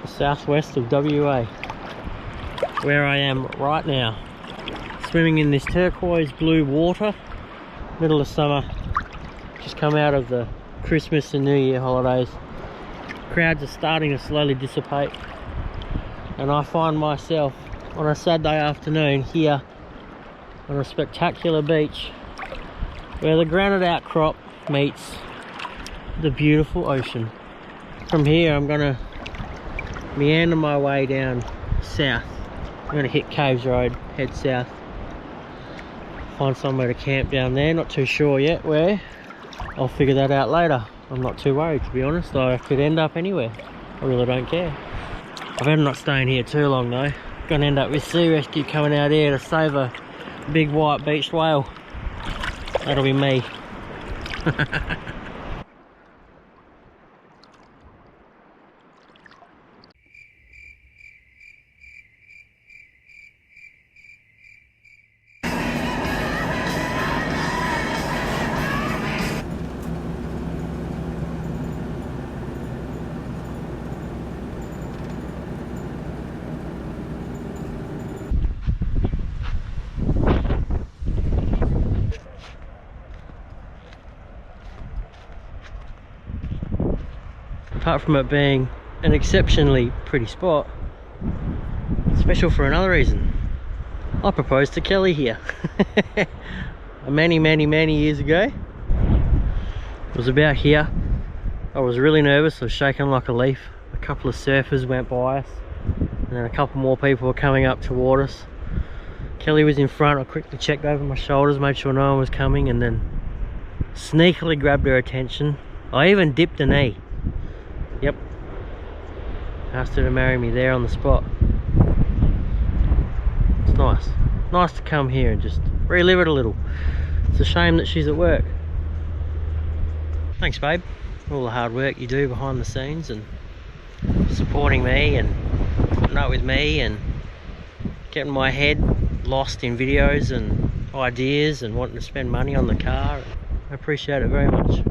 southwest of WA, where I am right now, swimming in this turquoise blue water, middle of summer. Just come out of the Christmas and New Year holidays. Crowds are starting to slowly dissipate, and I find myself on a Saturday afternoon here on a spectacular beach where the granite outcrop meets the beautiful ocean. From here I'm gonna meander my way down south. I'm gonna hit Caves Road, head south, find somewhere to camp down there. Not too sure yet where. I'll figure that out later. I'm not too worried, to be honest. I could end up anywhere. I really don't care. I better not staying here too long though. Gonna end up with sea rescue coming out here to save a big white beached whale. That'll be me. Apart from it being an exceptionally pretty spot, it's special for another reason. I proposed to Kelly here many years ago. It was about here. I was really nervous. I was shaking like a leaf. A couple of surfers went by us, and then a couple more people were coming up toward us. Kelly was in front. I quickly checked over my shoulders, made sure no one was coming, and then sneakily grabbed her attention. I even dipped a knee. Yep, asked her to marry me there on the spot. It's nice to come here and just relive it a little. It's a shame that she's at work. Thanks babe, all the hard work you do behind the scenes and supporting me and putting up with me and getting my head lost in videos and ideas and wanting to spend money on the car. I appreciate it very much.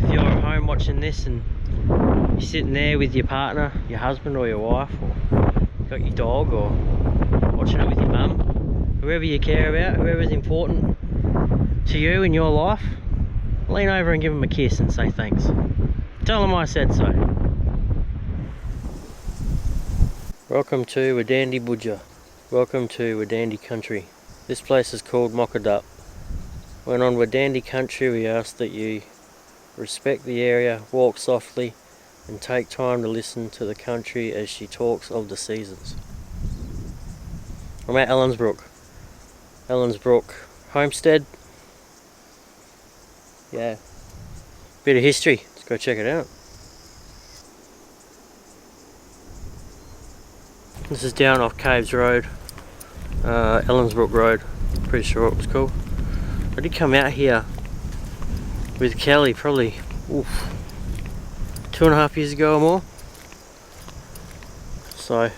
If you're at home watching this and you're sitting there with your partner, your husband or your wife, or you've got your dog, or watching it with your mum, whoever you care about, whoever's important to you in your life, lean over and give them a kiss and say thanks. Tell them I said so. Welcome to Wadandi Budja. Welcome to Wadandi country. This place is called Mokadup. When on Wadandi country we ask that you respect the area, walk softly, and take time to listen to the country as she talks of the seasons. I'm at Ellensbrook. Ellensbrook homestead. Yeah, bit of history. Let's go check it out. This is down off Caves Road, Ellensbrook Road, pretty sure it was called. I did come out here with Kelly probably 2.5 years ago or more, so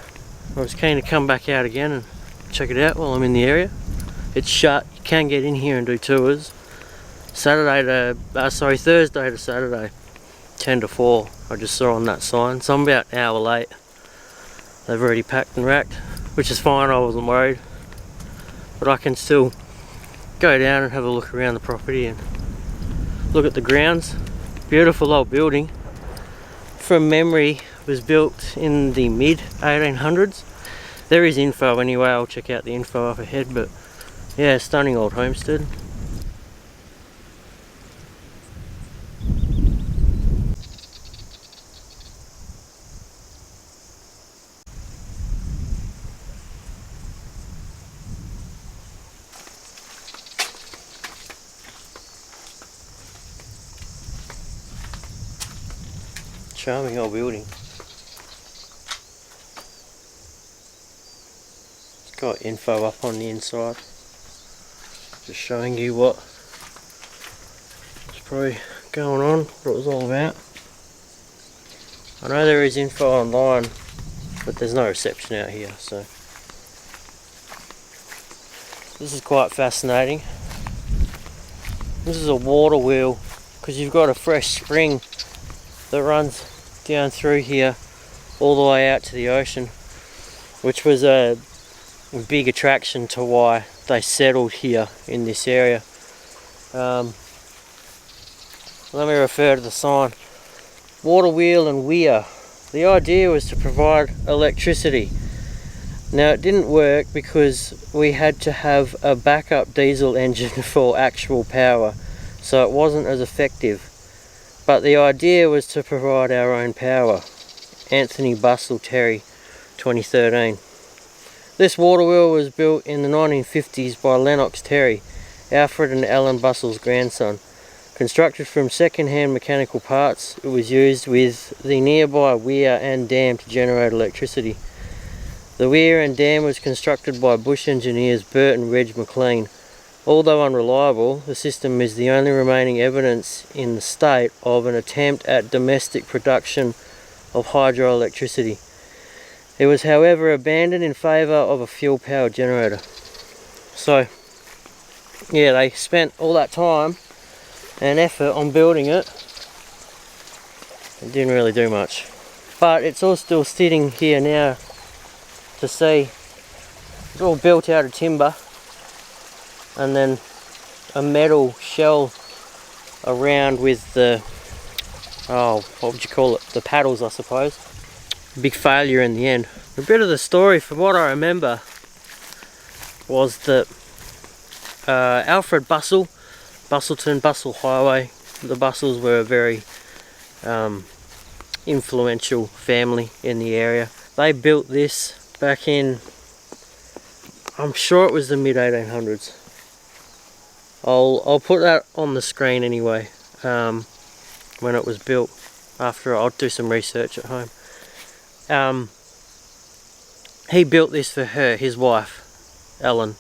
I was keen to come back out again and check it out while I'm in the area. It's shut. You can get in here and do tours Thursday to Saturday, 10 to 4. I just saw on that sign, so I'm about an hour late. They've already packed and racked, which is fine. I wasn't worried, but I can still go down and have a look around the property and look at the grounds. Beautiful old building. From memory, was built in the mid 1800s. There is info anyway. I'll check out the info up ahead, but yeah, stunning old homestead. Charming old building. It's got info up on the inside, just showing you what's probably going on, what it was all about. I know there is info online, but there's no reception out here, so this is quite fascinating. This is a water wheel, because you've got a fresh spring that runs down through here all the way out to the ocean, which was a big attraction to why they settled here in this area. Let me refer to the sign. Water wheel and weir. The idea was to provide electricity. Now it didn't work because we had to have a backup diesel engine for actual power, so it wasn't as effective. But the idea was to provide our own power. Anthony Bustle Terry, 2013. This water wheel was built in the 1950s by Lennox Terry, Alfred and Ellen Bustle's grandson. Constructed from second-hand mechanical parts, it was used with the nearby weir and dam to generate electricity. The weir and dam was constructed by bush engineers Burt and Reg McLean. Although unreliable, the system is the only remaining evidence in the state of an attempt at domestic production of hydroelectricity. It was, however, abandoned in favour of a fuel-powered generator. So, yeah, they spent all that time and effort on building it. It didn't really do much. But it's all still sitting here now to see. It's all built out of timber and then a metal shell around with the, what would you call it? The paddles, I suppose. Big failure in the end. A bit of the story, from what I remember, was that Alfred Bustle, Bustleton, Bustle Highway, the Bustles were a very influential family in the area. They built this back in, I'm sure it was the mid-1800s. I'll put that on the screen anyway, when it was built. After I'll do some research at home. He built this for her, his wife, Ellen,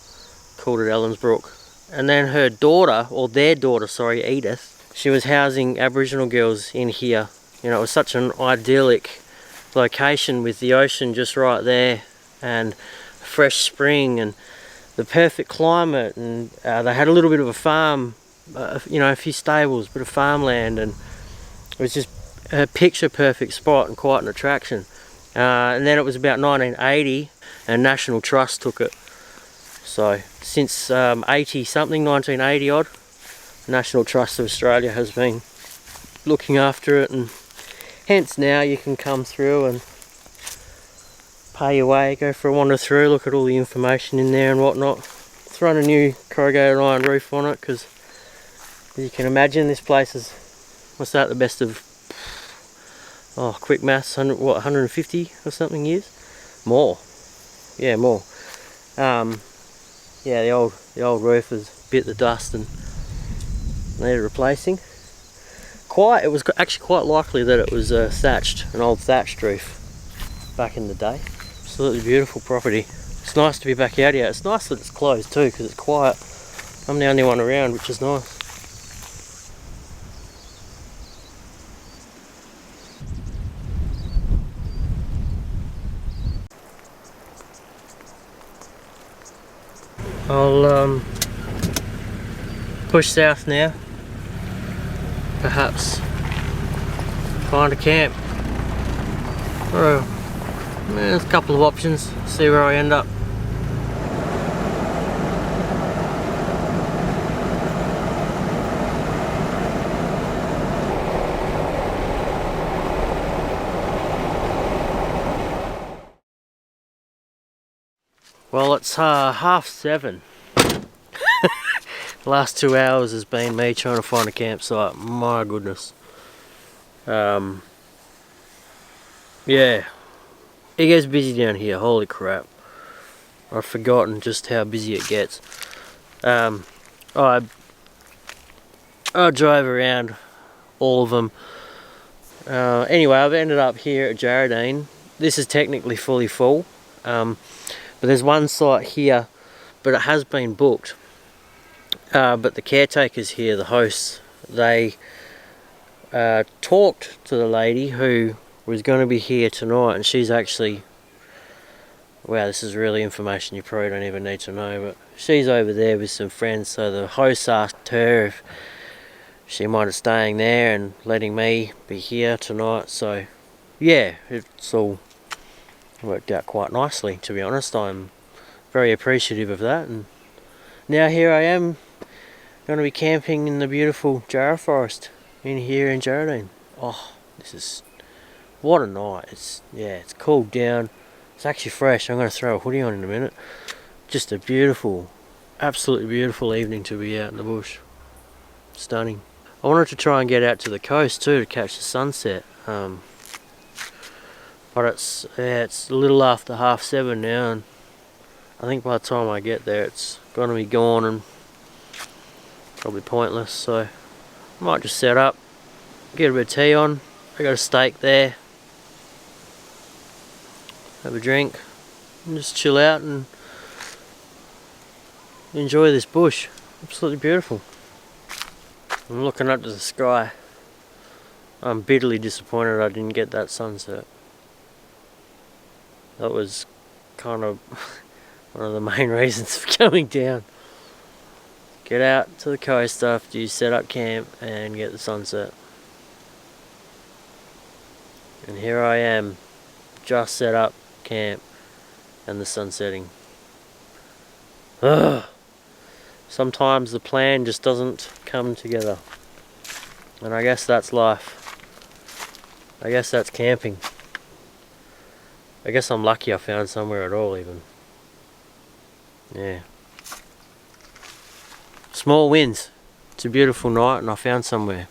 called it Ellensbrook. And then her daughter, or their daughter, sorry, Edith, she was housing Aboriginal girls in here. You know, it was such an idyllic location with the ocean just right there and fresh spring and the perfect climate, and they had a little bit of a farm, you know, a few stables, a bit of farmland, and it was just a picture perfect spot and quite an attraction. And then it was about 1980 and National Trust took it. So since 80 something, 1980 odd, National Trust of Australia has been looking after it, and hence now you can come through and pay your way, go for a wander through, look at all the information in there and whatnot. Thrown a new corrugated iron roof on it because, as you can imagine, this place is, what's that, the best of, quick maths, 150 or something years? More. Yeah, more. Yeah, the old roof has bit the dust and needed replacing. It was actually quite likely that it was thatched, an old thatched roof back in the day. Absolutely beautiful property. It's nice to be back out here. It's nice that it's closed too because it's quiet. I'm the only one around, which is nice. I'll push south now. Perhaps find a camp. There's a couple of options. See where I end up. Well, it's 7:30. The last 2 hours has been me trying to find a campsite. My goodness. Yeah, it gets busy down here. Holy crap! I've forgotten just how busy it gets. I drove around all of them. Anyway, I've ended up here at Jarradine. This is technically fully full. But there's one site here, but it has been booked. But the caretakers here, the hosts, they talked to the lady who was going to be here tonight, and she's actually, wow, this is really information you probably don't even need to know, but she's over there with some friends, so the host asked her if she minded staying there and letting me be here tonight. So yeah, it's all Worked out quite nicely, to be honest. I'm very appreciative of that. And now here I am, going to be camping in the beautiful Jarrah forest in here in Jarradine. Oh, this is, what a night. It's cooled down. It's actually fresh. I'm going to throw a hoodie on in a minute. Just a beautiful, absolutely beautiful evening to be out in the bush. Stunning. I wanted to try and get out to the coast too to catch the sunset. But it's a little after 7:30 now, and I think by the time I get there it's going to be gone and probably pointless. So I might just set up, get a bit of tea on. I got a steak there, have a drink, and just chill out and enjoy this bush. Absolutely beautiful. I'm looking up to the sky. I'm bitterly disappointed I didn't get that sunset. That was kind of one of the main reasons for coming down. Get out to the coast after you set up camp and get the sunset. And here I am, just set up camp and the sun setting. Ugh. Sometimes the plan just doesn't come together. And I guess that's life. I guess that's camping. I guess I'm lucky I found somewhere at all even. Yeah. Small wins. It's a beautiful night and I found somewhere.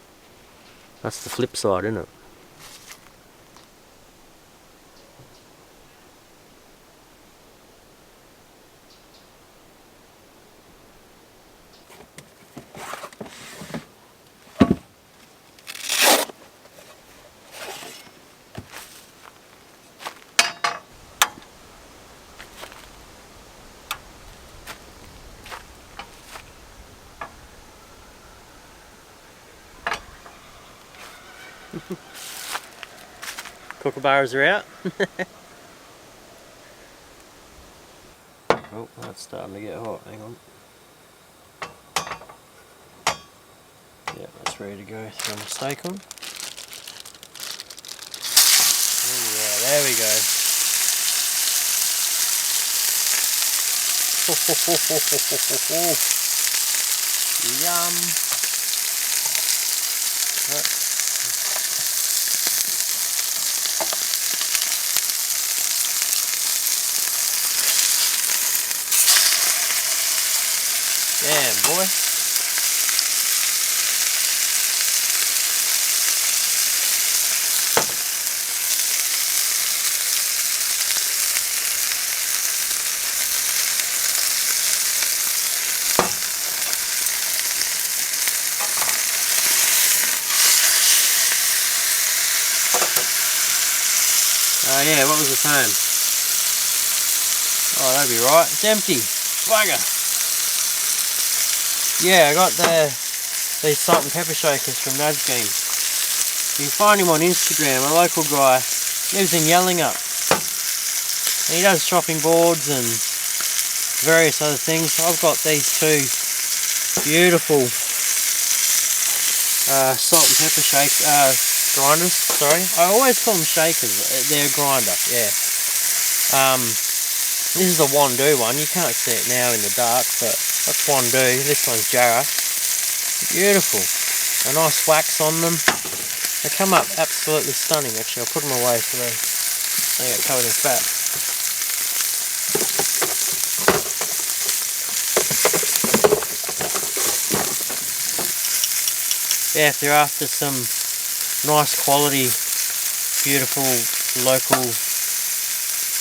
That's the flip side, isn't it? Kookaburras are out. Oh, that's starting to get hot. Hang on. Yeah, that's ready to go. Throw my steak on. Oh yeah, there we go. Yum. Damn, boy. Oh yeah, what was the time? Oh, that'd be right. It's empty. Bugger. Yeah, I got these salt and pepper shakers from Nudge Game. You can find him on Instagram, a local guy. Lives in Yellingup. And he does chopping boards and various other things. I've got these two beautiful salt and pepper grinders, sorry. I always call them shakers. They're a grinder, yeah. This is the Wandoo one. You can't see it now in the dark, but that's Wandoo. This one's Jarrah. Beautiful. A nice wax on them. They come up absolutely stunning. Actually, I'll put them away so they get covered in fat. Yeah, if you're after some nice quality, beautiful local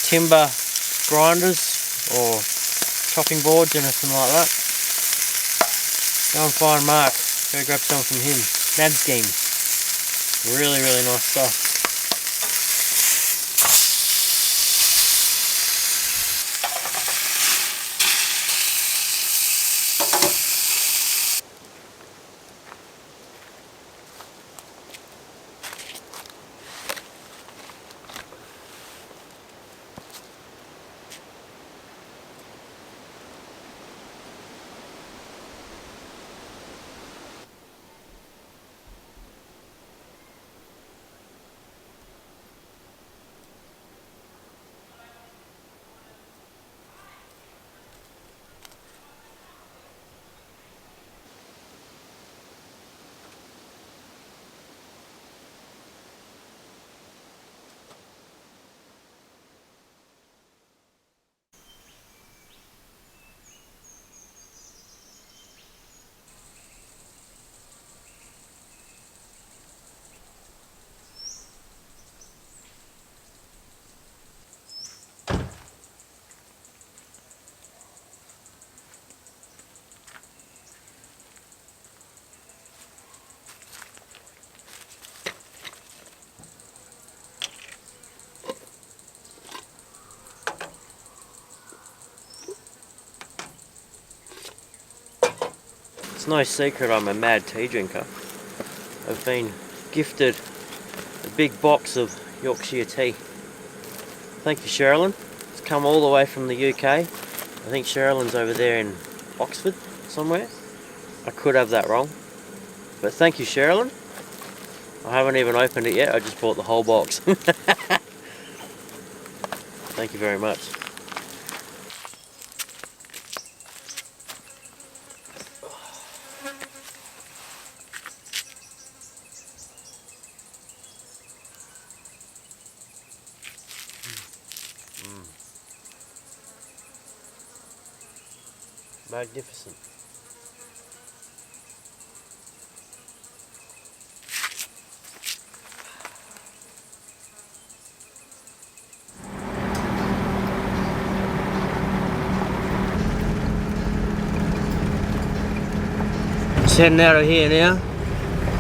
timber grinders or chopping boards, anything like that, go and find Mark. Go grab some from him. Nad's Game. Really, really nice stuff. It's no secret I'm a mad tea drinker. I've been gifted a big box of Yorkshire tea. Thank you, Sherilyn. It's come all the way from the UK. I think Sherilyn's over there in Oxford somewhere. I could have that wrong. But thank you, Sherilyn. I haven't even opened it yet. I just bought the whole box. Thank you very much. Magnificent. Just heading out of here now.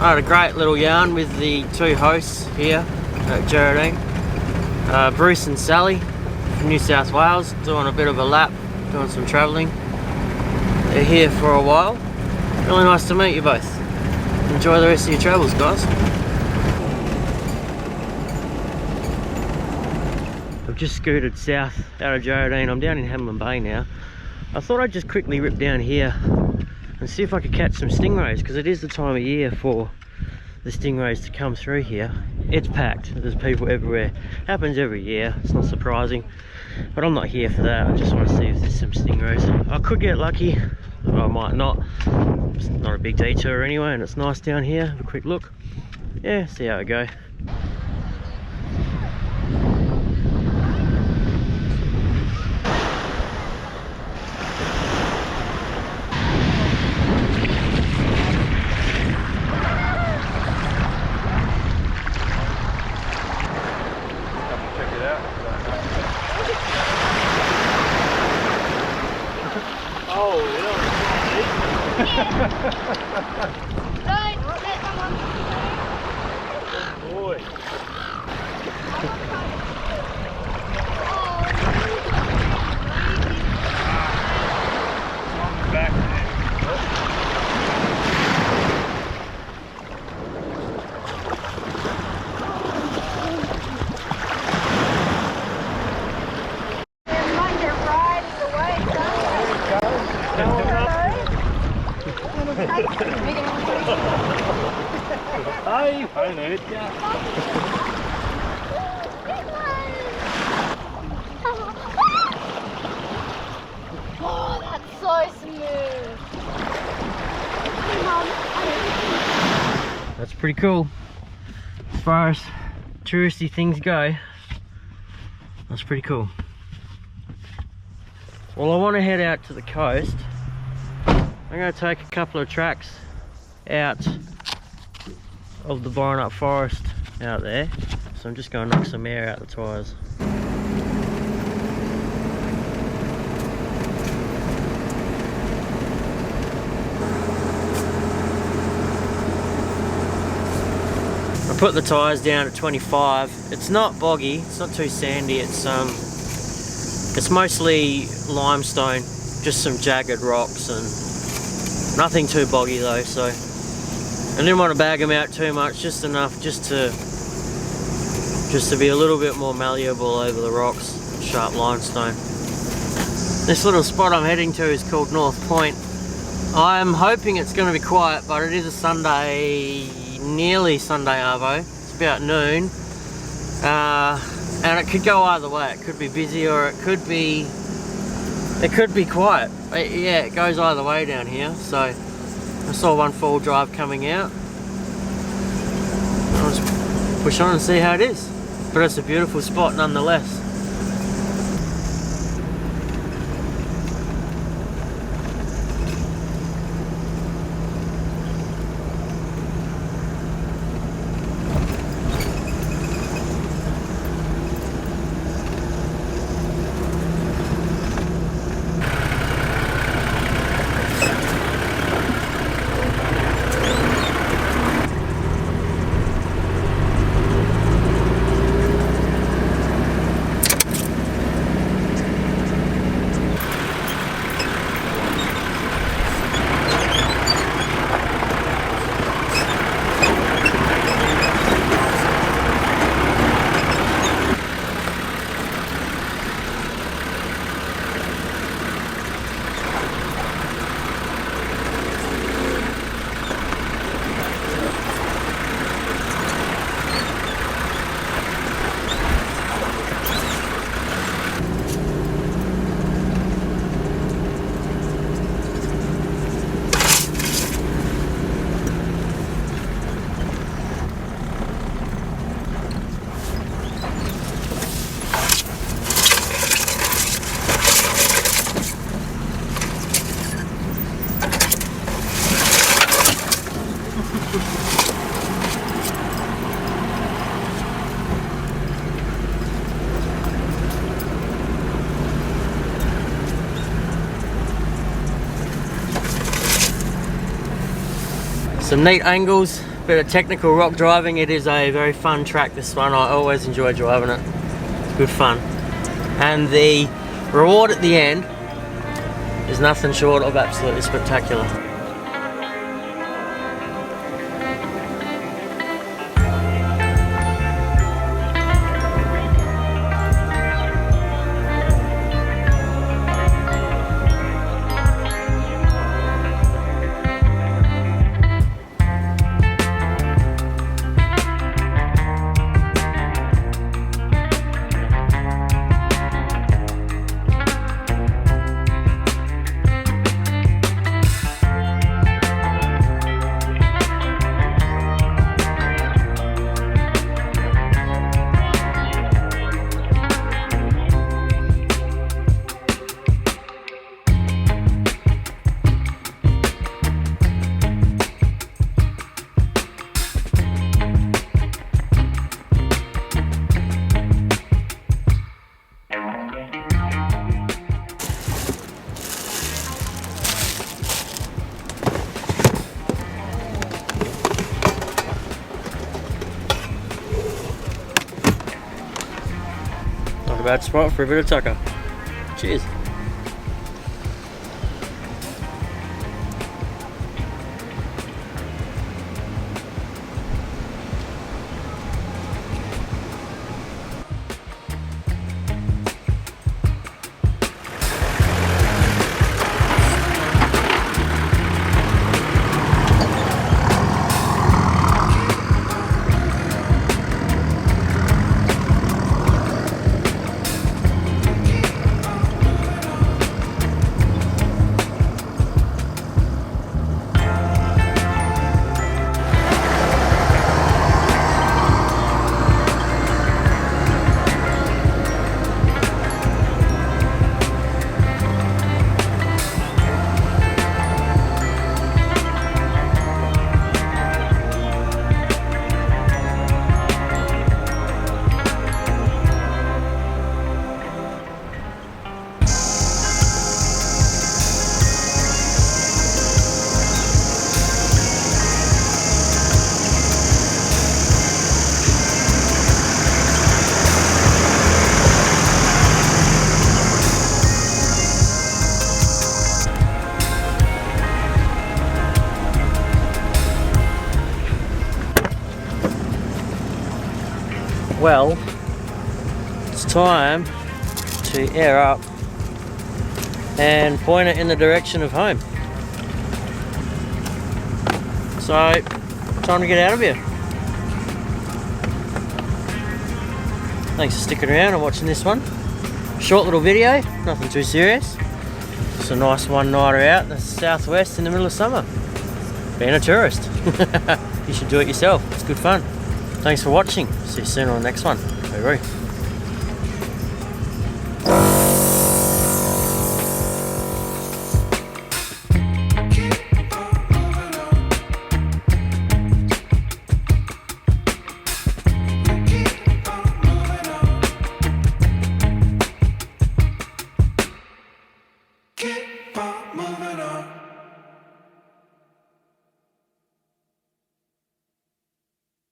I had a great little yarn with the two hosts here at Geraldine. Bruce and Sally from New South Wales, doing a bit of a lap, doing some travelling. They're here for a while. Really nice to meet you both. Enjoy the rest of your travels, guys. I've just scooted south out of Geraldine. I'm down in Hamlin Bay now. I thought I'd just quickly rip down here and see if I could catch some stingrays, because it is the time of year for the stingrays to come through here. It's packed. There's people everywhere. Happens every year. It's not surprising. But I'm not here for that. I just want to see if there's some stingrays. I could get lucky, but I might not. It's not a big detour anyway, and it's nice down here. Have a quick look. Yeah, see how it goes. Boy. Back Hej, hej Lydia. Oh, that's so smooth. That's pretty cool. As far as touristy things go, that's pretty cool. Well, I want to head out to the coast. I'm going to take a couple of tracks out of the Borenup forest out there, so I'm just going to knock some air out the tyres. I put the tyres down at 25. It's not boggy, it's not too sandy, it's mostly limestone, just some jagged rocks and nothing too boggy though, so I didn't want to bag them out too much, just enough just to be a little bit more malleable over the rocks, sharp limestone. This little spot I'm heading to is called North Point. I'm hoping it's going to be quiet, but it is a Sunday, nearly Sunday arvo. It's about noon, and it could go either way. It could be busy or it could be quiet. Yeah, it goes either way down here. So I saw one 4-wheel drive coming out. I'll just push on and see how it is. But it's a beautiful spot nonetheless. Some neat angles, bit of technical rock driving. It is a very fun track, this one. I always enjoy driving it. It's good fun. And the reward at the end is nothing short of absolutely spectacular. Not a bad spot for a bit of tucker. Cheers. Well, it's time to air up and point it in the direction of home. So, time to get out of here. Thanks for sticking around and watching this one. Short little video, nothing too serious. It's a nice one-nighter out in the southwest in the middle of summer. Being a tourist. You should do it yourself, it's good fun. Thanks for watching. See you soon on the next one. Bye bye.